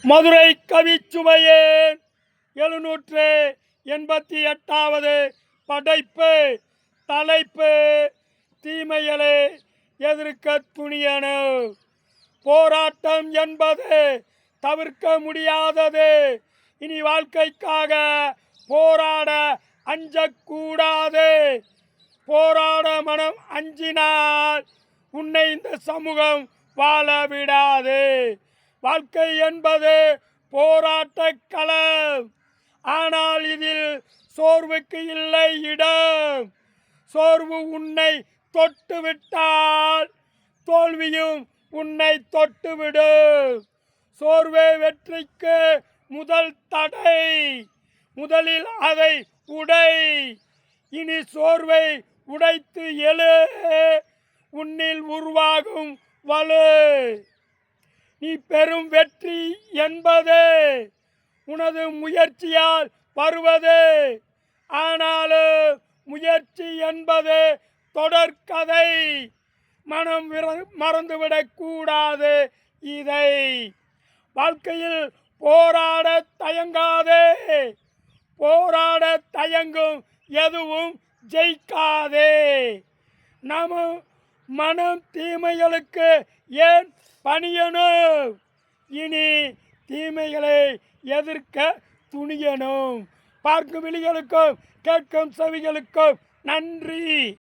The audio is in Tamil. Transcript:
மதுரை கவிச்சுவையேன் 788வது படைப்பு. தலைப்பு தீமைகளை எதிர்க்க துணியனு. போராட்டம் என்பது தவிர்க்க முடியாதது. இனி வாழ்க்கைக்காக போராட அஞ்சக்கூடாது. போராட மனம் அஞ்சினால் உன்னை இந்த சமூகம் வாழ விடாது. வாழ்க்கை என்பது போராட்ட களம். ஆனால் இதில் சோர்வுக்கு இல்லை இடம். சோர்வு உன்னை தொட்டுவிட்டால் தோல்வியும் உன்னை தொட்டுவிடும். சோர்வே வெற்றிக்கு முதல் தடை. முதலில் அதை உடை. இனி சோர்வை உடைத்து எழு. உன்னில் உருவாகும் வலு. நீ பெறும் வெற்றி என்பது உனது முயற்சியால் வருவது. ஆனாலும் முயற்சி என்பது தொடர்கதை. மனம் மறந்துவிடக் கூடாது இதை. வாழ்க்கையில் போராட தயங்காதே. போராட தயங்கும் எதுவும் ஜெயிக்காதே. நம்ம மனம் தீமைகளுக்கு ஏன் பணியணும்? இனி தீமைகளை எதிர்க்க துணியணும். பார்க்கும் விழிகளுக்கும் கேட்கும் செவிகளுக்கும் நன்றி.